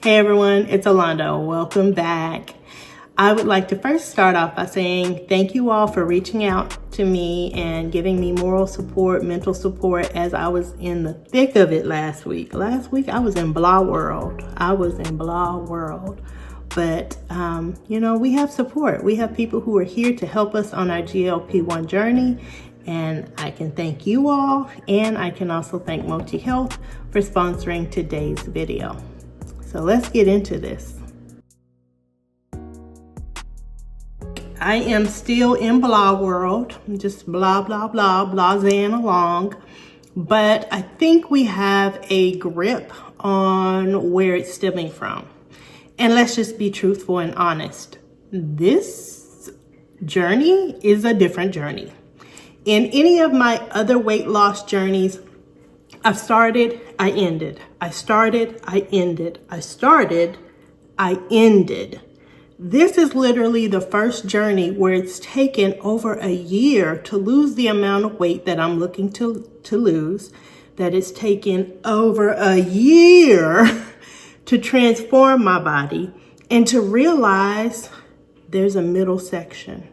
Hey everyone, it's Alonda. Welcome back. I would like to first start off by saying thank you all for reaching out to me and giving me moral support, mental support as I was in the thick of it last week. Last week I was in blah world. But, we have support. We have people who are here to help us on our GLP-1 journey. And I can thank you all. And I can also thank Mochi Health for sponsoring today's video. So let's get into this. I am still in blah world, just blah, blah, blah, blasing along. But I think we have a grip on where it's stemming from. And let's just be truthful and honest. This journey is a different journey. In any of my other weight loss journeys, I've started, I ended. I started, I ended. I started, I ended. This is literally the first journey where it's taken over a year to lose the amount of weight that I'm looking to lose. That it's taken over a year to transform my body and to realize there's a middle section.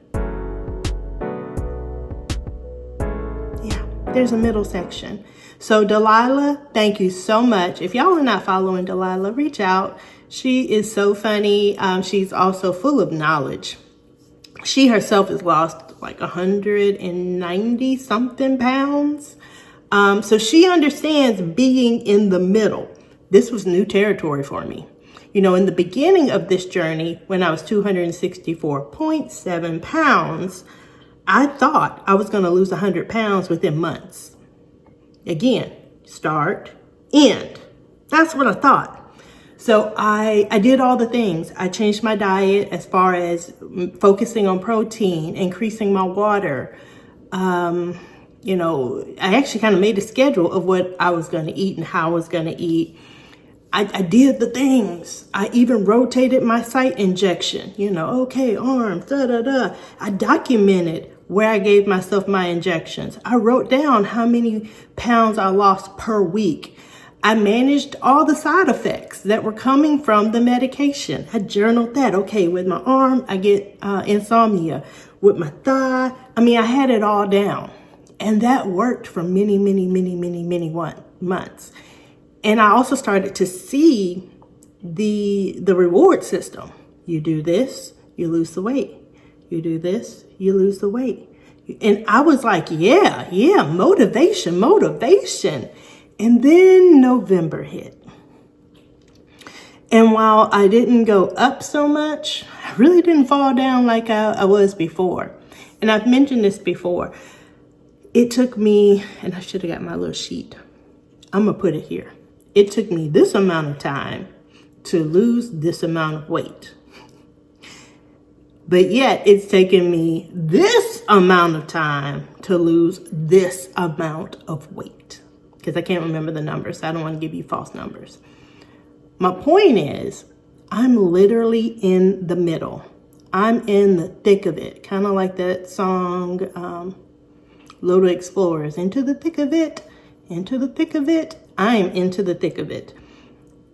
Yeah, there's a middle section. So Delilah, thank you so much. If y'all are not following Delilah, reach out. She is so funny. She's also full of knowledge. She herself has lost like 190 something pounds. So she understands being in the middle. This was new territory for me. You know, in the beginning of this journey, when I was 264.7 pounds, I thought I was going to lose 100 pounds within months. Again, start, end. That's what I thought. So I did all the things. I changed my diet as far as focusing on protein, increasing my water. I actually kind of made a schedule of what I was going to eat and how I was going to eat. I did the things. I even rotated my site injection, arms, da-da-da. I documented where I gave myself my injections. I wrote down how many pounds I lost per week. I managed all the side effects that were coming from the medication. I journaled that. Okay, with my arm, I get insomnia. With my thigh, I had it all down. And that worked for many, many, many, many, many months. And I also started to see the reward system. You do this, you lose the weight. You do this, you lose the weight. And I was like, yeah, motivation. And then November hit. And while I didn't go up so much, I really didn't fall down like I was before. And I've mentioned this before. It took me, and I should have got my little sheet. I'm going to put it here. It took me this amount of time to lose this amount of weight. But yet it's taken me this amount of time to lose this amount of weight. Because I can't remember the numbers. So I don't want to give you false numbers. My point is, I'm literally in the middle. I'm in the thick of it. Kind of like that song, Little Explorers. Into the thick of it. Into the thick of it. I'm into the thick of it.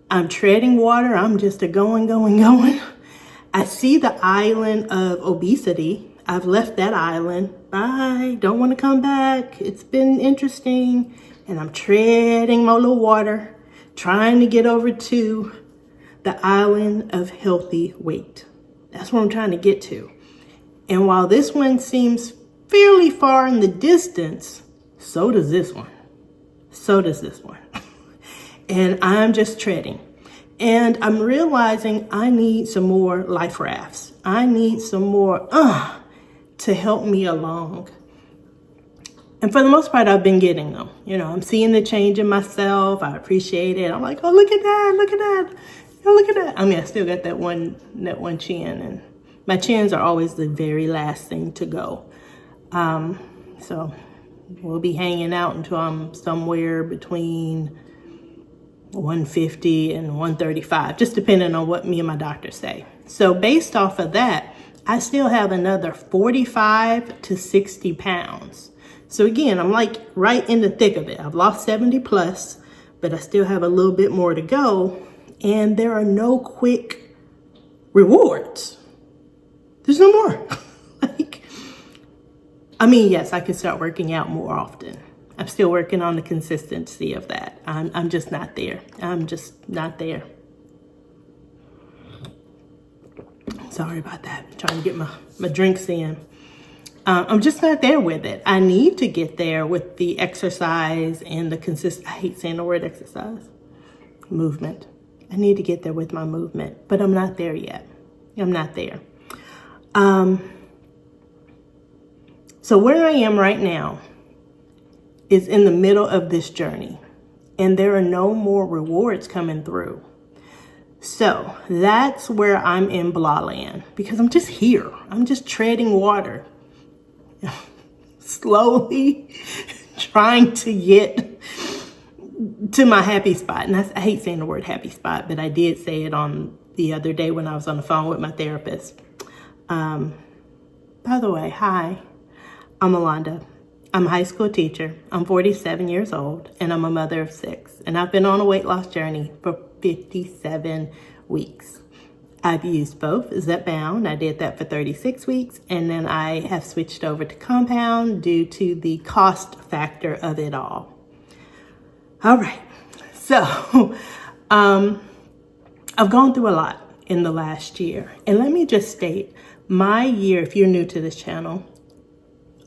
I'm treading water. I'm just going. I see the island of obesity. I've left that island. Bye. Don't want to come back. It's been interesting. And I'm treading my little water, trying to get over to the island of healthy weight. That's what I'm trying to get to. And while this one seems fairly far in the distance, so does this one. And I'm just treading. And I'm realizing I need some more life rafts. I need some more to help me along. And for the most part, I've been getting them. I'm seeing the change in myself. I appreciate it. I'm like, oh, look at that. Look at that. I still got that one chin. And my chins are always the very last thing to go. So we'll be hanging out until I'm somewhere between 150 and 135, just depending on what me and my doctor say. So based off of that, I still have another 45 to 60 pounds. So again, I'm like right in the thick of it. I've lost 70 plus, but I still have a little bit more to go. and there are no quick rewards. There's no more. Yes, I could start working out more often. I'm still working on the consistency of that. I'm just not there. I'm just not there. Sorry about that. I'm trying to get my drinks in. I'm just not there with it. I need to get there with the exercise and the I hate saying the word exercise. Movement. I need to get there with my movement, but I'm not there yet. I'm not there. So where I am right now is in the middle of this journey, and there are no more rewards coming through. So that's where I'm in blah land, because I'm just here. I'm just treading water, slowly trying to get to my happy spot. And I hate saying the word happy spot, but I did say it on the other day when I was on the phone with my therapist. By the way, hi, I'm Alonda. I'm a high school teacher. I'm 47 years old, and I'm a mother of 6. And I've been on a weight loss journey for 57 weeks. I've used both Zepbound. I did that for 36 weeks, and then I have switched over to compound due to the cost factor of it all. All right, so I've gone through a lot in the last year. And let me just state, my year, if you're new to this channel,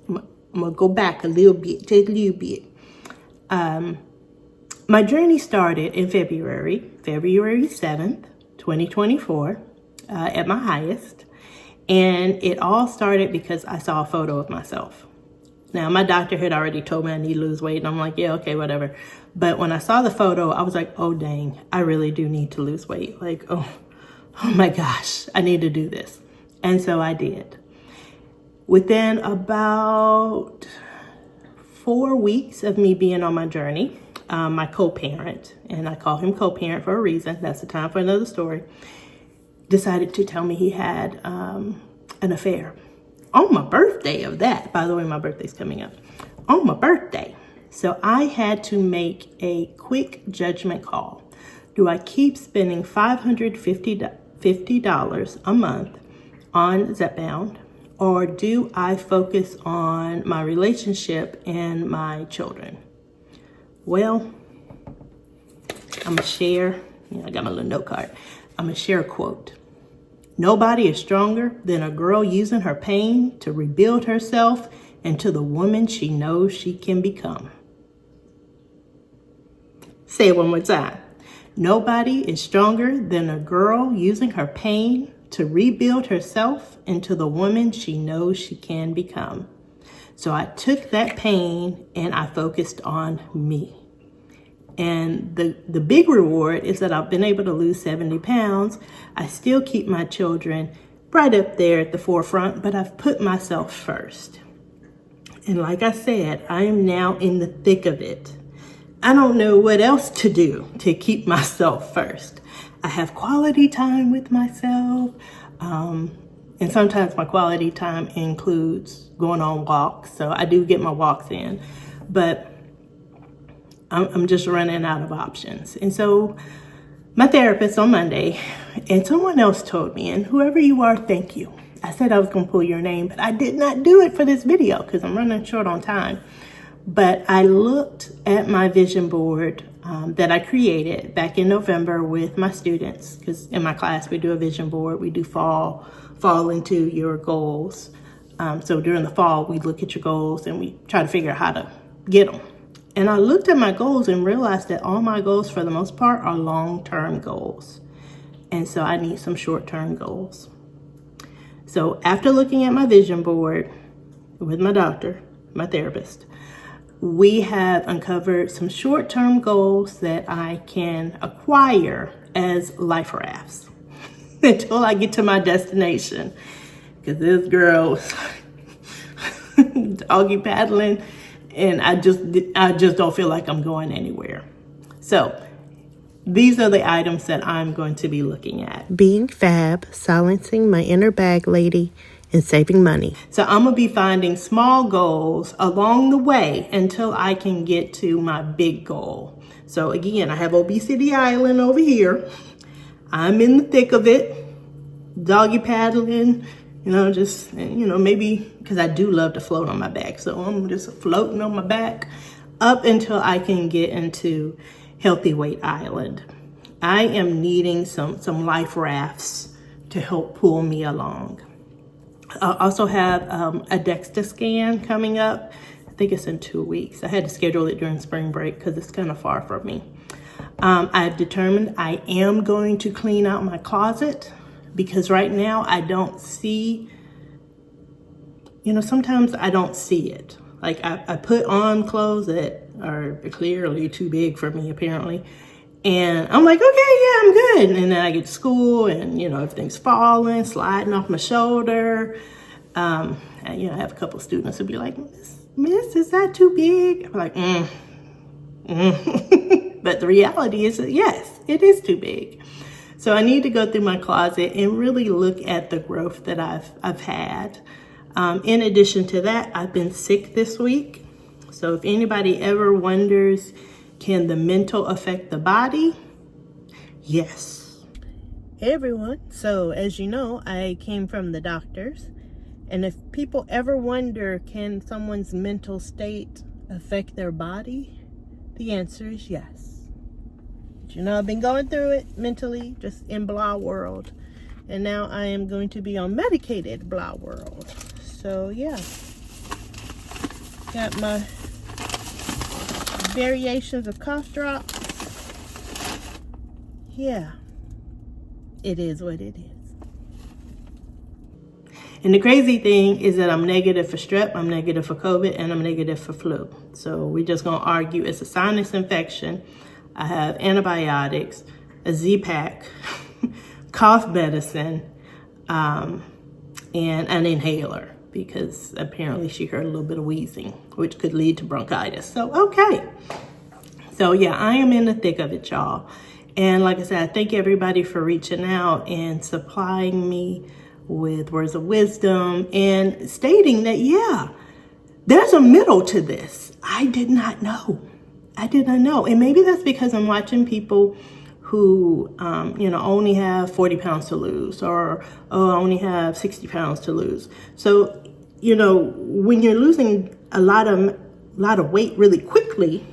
I'm gonna go back a little bit, just a little bit. My journey started in February 7th, 2024, at my highest. And it all started because I saw a photo of myself. Now, my doctor had already told me I need to lose weight, and I'm like, yeah, okay, whatever. But when I saw the photo, I was like, oh, dang, I really do need to lose weight. Like, oh my gosh, I need to do this. And so I did. Within about 4 weeks of me being on my journey, my co-parent, and I call him co-parent for a reason, that's the time for another story, decided to tell me he had an affair. On my birthday of that, by the way, my birthday's coming up, on my birthday. So I had to make a quick judgment call. Do I keep spending $550 a month on Zepbound, or do I focus on my relationship and my children? Well, I'm gonna share, I got my little note card. I'm gonna share a quote. Nobody is stronger than a girl using her pain to rebuild herself into the woman she knows she can become. Say it one more time. Nobody is stronger than a girl using her pain to rebuild herself into the woman she knows she can become. So I took that pain and I focused on me. And the big reward is that I've been able to lose 70 pounds. I still keep my children right up there at the forefront, but I've put myself first. And like I said, I am now in the thick of it. I don't know what else to do to keep myself first. I have quality time with myself. And sometimes my quality time includes going on walks. So I do get my walks in, but I'm just running out of options. And so my therapist on Monday, and someone else told me, and whoever you are, thank you. I said I was going to pull your name, but I did not do it for this video because I'm running short on time. But I looked at my vision board that I created back in November with my students, because in my class we do a vision board. We do fall into your goals. So during the fall, we look at your goals and we try to figure out how to get them. And I looked at my goals and realized that all my goals, for the most part, are long-term goals. And so I need some short-term goals. So after looking at my vision board with my doctor, my therapist, we have uncovered some short-term goals that I can acquire as life rafts until I get to my destination. Because this girl was doggy paddling, and I just don't feel like I'm going anywhere. So these are the items that I'm going to be looking at. Being fab, silencing my inner bag lady, and saving money. So I'm gonna be finding small goals along the way until I can get to my big goal. So again, I have Obesity Island over here. I'm in the thick of it, doggy paddling, just, maybe because I do love to float on my back. So I'm just floating on my back up until I can get into Healthy Weight Island. I am needing some life rafts to help pull me along. I also have a DEXA scan coming up. I think it's in 2 weeks. I had to schedule it during spring break because it's kind of far from me. I've determined I am going to clean out my closet because right now I don't see, sometimes I don't see it. Like I put on clothes that are clearly too big for me apparently. And I'm like, okay, yeah, I'm good. And then I get to school and, everything's falling, sliding off my shoulder. And, I have a couple of students who'll be like, Miss, is that too big? I'm like, But the reality is that, yes, it is too big. So I need to go through my closet and really look at the growth that I've had. In addition to that, I've been sick this week. So if anybody ever wonders, can the mental affect the body? Yes. Hey everyone. So as you know, I came from the doctors. And if people ever wonder, can someone's mental state affect their body? The answer is yes. But I've been going through it mentally, just in blah world. And now I am going to be on medicated blah world. So yeah. Got my variations of cough drops. Yeah. It is what it is. And the crazy thing is that I'm negative for strep, I'm negative for COVID, and I'm negative for flu. So we're just going to argue it's a sinus infection. I have antibiotics, a Z-Pack, cough medicine, and an inhaler because apparently she heard a little bit of wheezing, which could lead to bronchitis. So, okay. So, yeah, I am in the thick of it, y'all. And like I said, I thank everybody for reaching out and supplying me with words of wisdom and stating that, yeah, there's a middle to this. I did not know. And maybe that's because I'm watching people who, only have 40 pounds to lose or only have 60 pounds to lose. So, when you're losing a lot of weight really quickly,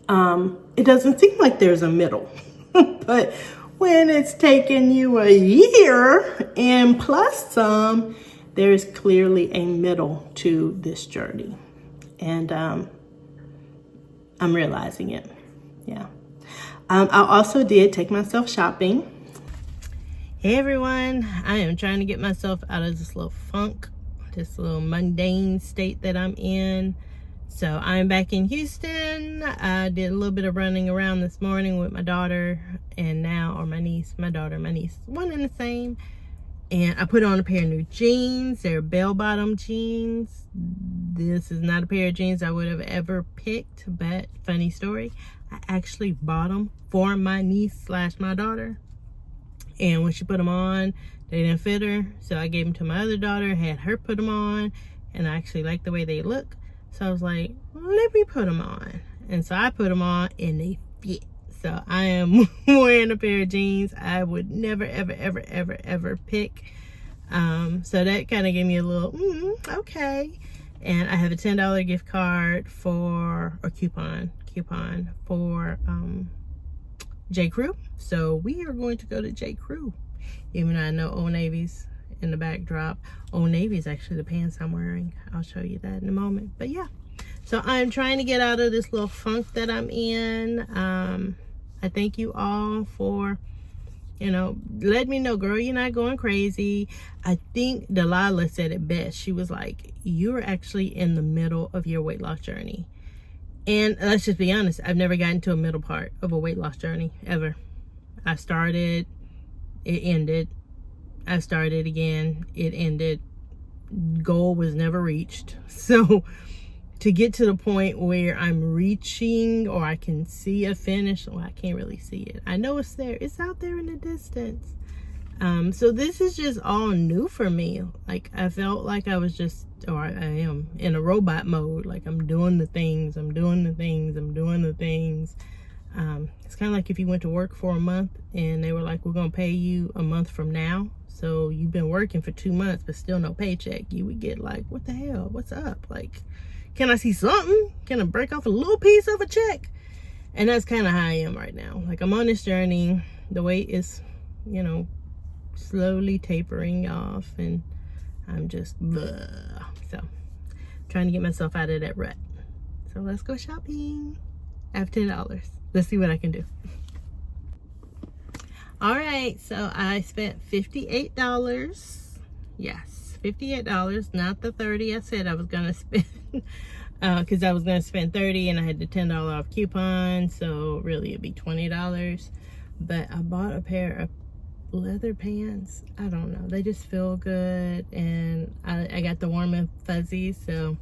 it doesn't seem like there's a middle. But when it's taken you a year and plus some, there's clearly a middle to this journey. And I'm realizing it. Yeah. I also did take myself shopping. Hey everyone, I am trying to get myself out of this little funk, this little mundane state that I'm in. So I'm back in Houston. I did a little bit of running around this morning with my daughter and my niece, one and the same. And I put on a pair of new jeans. They're bell-bottom jeans. This is not a pair of jeans I would have ever picked, but funny story, I actually bought them for my niece / my daughter. And when she put them on, they didn't fit her. So I gave them to my other daughter, had her put them on, and I actually liked the way they look. So I was like, let me put them on. And so I put them on and they fit. So I am wearing a pair of jeans I would never, ever, ever, ever, ever pick. So that kind of gave me a little, okay. And I have a $10 gift card coupon for J. Crew. So we are going to go to J. Crew. Even though I know Old Navy's in the backdrop. Old Navy is actually the pants I'm wearing. I'll show you that in a moment. But yeah, so I'm trying to get out of this little funk that I'm in. I thank you all for, let me know, girl, you're not going crazy. I think Delilah said it best. She was like, you're actually in the middle of your weight loss journey. And let's just be honest, I've never gotten to a middle part of a weight loss journey, ever. I started, it ended. I started again, it ended. Goal was never reached. So to get to the point where I'm reaching or I can see a finish, I can't really see it. I know it's there. It's out there in the distance. So this is just all new for me. Like I felt like I was just, or I am in a robot mode. Like I'm doing the things. It's kind of like if you went to work for a month and they were like, we're going to pay you a month from now. So you've been working for 2 months, but still no paycheck. You would get like, what the hell? What's up? Like, can I see something? Can I break off a little piece of a check? And that's kind of how I am right now. Like, I'm on this journey. The weight is, you know, slowly tapering off, and I'm just, bleh. So, trying to get myself out of that rut. So let's go shopping. I have $10. Let's see what I can do. All right, so I spent $58. Yes, $58, not the $30 I said I was gonna spend. Because I was gonna spend $30 and I had the $10 off coupon, so really it'd be $20. But I bought a pair of leather pants. I don't know, they just feel good, and I got the warm and fuzzy. So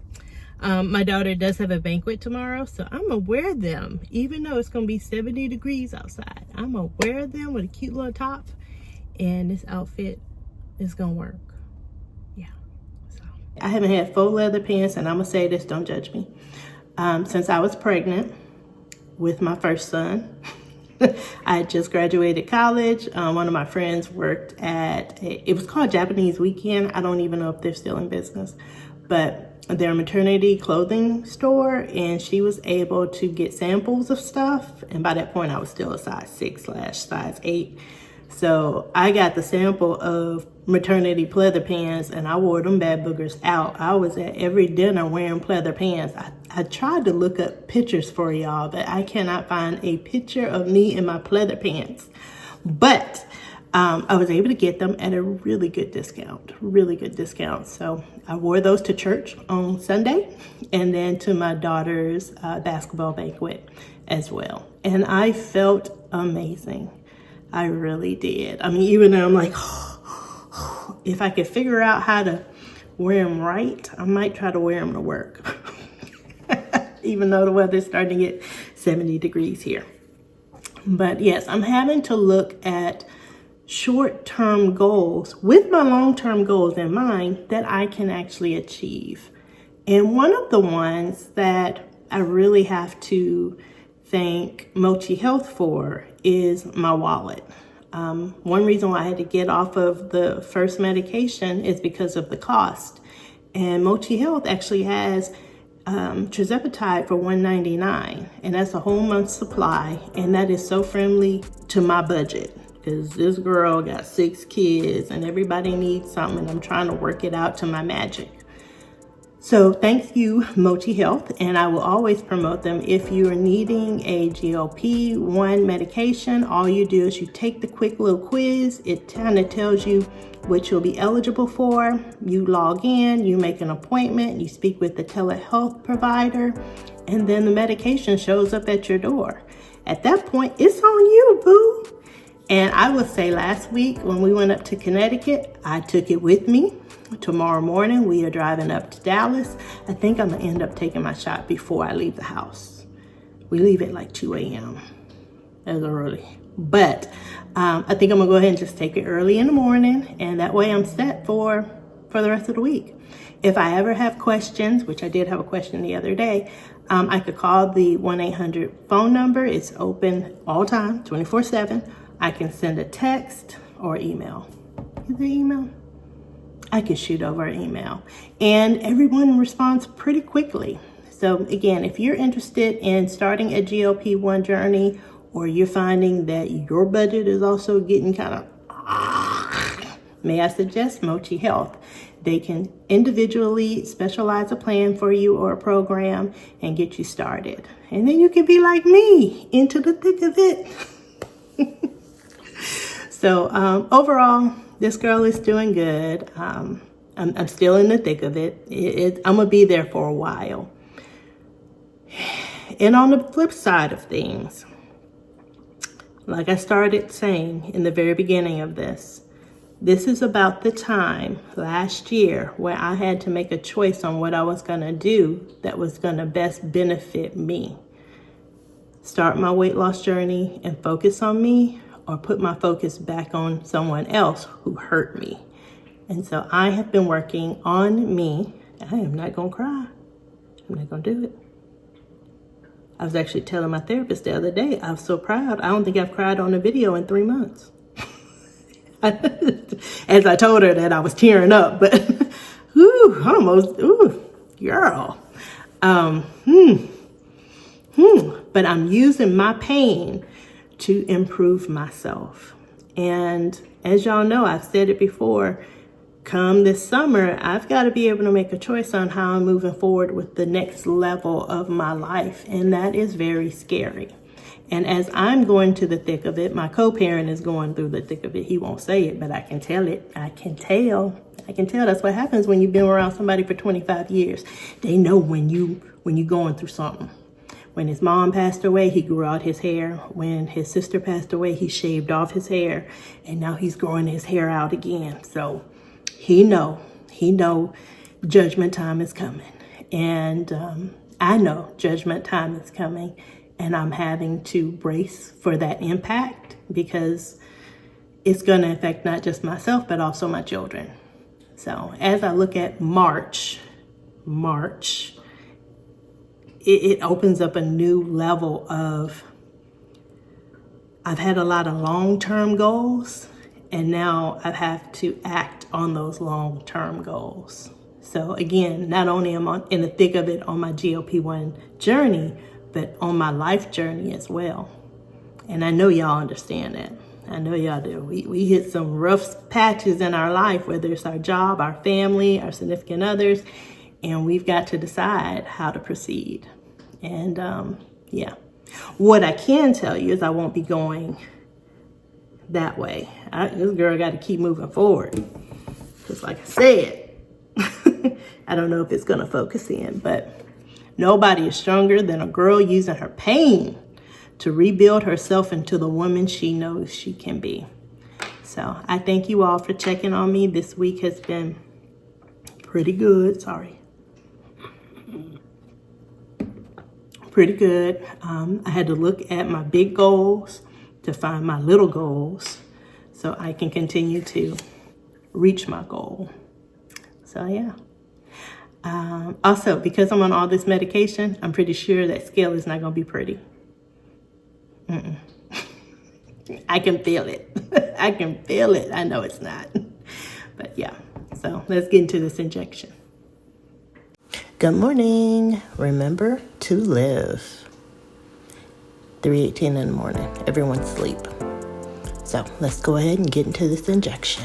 my daughter does have a banquet tomorrow, so I'm gonna wear them even though it's gonna be 70 degrees outside. I'm gonna wear them with a cute little top, and this outfit is gonna work. Yeah. So I haven't had faux leather pants, and I'm gonna say this, don't judge me, since I was pregnant with my first son. I had just graduated college. One of my friends worked at, it was called Japanese Weekend. I don't even know if they're still in business, but their maternity clothing store, and she was able to get samples of stuff. And by that point, I was still a size 6/size 8. So I got the sample of maternity pleather pants, and I wore them bad boogers out. I was at every dinner wearing pleather pants. I tried to look up pictures for y'all, but I cannot find a picture of me in my pleather pants. But I was able to get them at a really good discount. So I wore those to church on Sunday, and then to my daughter's basketball banquet as well. And I felt amazing. I really did. I mean, even though I'm like, if I could figure out how to wear them right, I might try to wear them to work. Even though the weather's starting to get 70 degrees here. But yes, I'm having to look at short-term goals with my long-term goals in mind that I can actually achieve. And one of the ones that I really have to thank Mochi Health for is my wallet. One reason why I had to get off of the first medication is because of the cost. And Mochi Health actually has tirzepatide for $1.99, and that's a whole month's supply, and that is so friendly to my budget. Because this girl got 6 kids and everybody needs something, and I'm trying to work it out to my magic. So thank you, Mochi Health, and I will always promote them. If you are needing a GLP-1 medication, all you do is you take the quick little quiz. It kind of tells you what you'll be eligible for. You log in, you make an appointment, you speak with the telehealth provider, and then the medication shows up at your door. At that point, it's on you, boo. And I would say last week when we went up to Connecticut, I took it with me. Tomorrow morning, we are driving up to Dallas. I think I'm gonna end up taking my shot before I leave the house. We leave at like 2 a.m. That's early. But I think I'm gonna go ahead and just take it early in the morning, and that way I'm set for the rest of the week. If I ever have questions, which I did have a question the other day, I could call the 1-800 phone number. It's open all time, 24/7. I can send a text or email. Is there email? I can shoot over an email, and everyone responds pretty quickly. So again, if you're interested in starting a GLP-1 journey, or you're finding that your budget is also getting kind of, may I suggest Mochi Health. They can individually specialize a plan for you or a program and get you started. And then you can be like me, into the thick of it. So overall, this girl is doing good. I'm still in the thick of it. I'm gonna be there for a while. And on the flip side of things, like I started saying in the very beginning of this is about the time last year where I had to make a choice on what I was gonna do that was gonna best benefit me. Start my weight loss journey and focus on me, or put my focus back on someone else who hurt me. And so I have been working on me. I am not gonna cry. I'm not gonna do it. I was actually telling my therapist the other day, I was so proud. I don't think I've cried on a video in 3 months. As I told her that I was tearing up, but almost, girl. But I'm using my pain to improve myself. And as y'all know, I've said it before, come this summer, I've got to be able to make a choice on how I'm moving forward with the next level of my life. And that is very scary. And as I'm going to the thick of it, my co-parent is going through the thick of it. He won't say it, but I can tell it. I can tell. That's what happens when you've been around somebody for 25 years. They know when you're going through something. When his mom passed away, he grew out his hair. When his sister passed away, he shaved off his hair. And now he's growing his hair out again. So he know judgment time is coming. And I know judgment time is coming. And I'm having to brace for that impact because it's going to affect not just myself, but also my children. So as I look at March, it opens up a new level of, I've had a lot of long-term goals, and now I have to act on those long-term goals. So again, not only am I in the thick of it on my GLP-1 journey, but on my life journey as well. And I know y'all understand that. I know y'all do. We hit some rough patches in our life, whether it's our job, our family, our significant others, and we've got to decide how to proceed. And yeah, what I can tell you is I won't be going that way. This girl got to keep moving forward. Because like I said, I don't know if it's going to focus in, but nobody is stronger than a girl using her pain to rebuild herself into the woman she knows she can be. So I thank you all for checking on me. This week has been pretty good. Pretty good. I had to look at my big goals to find my little goals so I can continue to reach my goal. So yeah. Also, because I'm on all this medication, I'm pretty sure that scale is not going to be pretty. I can feel it. I can feel it. I know it's not. But yeah, so let's get into this injection. Good morning. Remember to live. 3:18 in the morning. Everyone's asleep. So let's go ahead and get into this injection.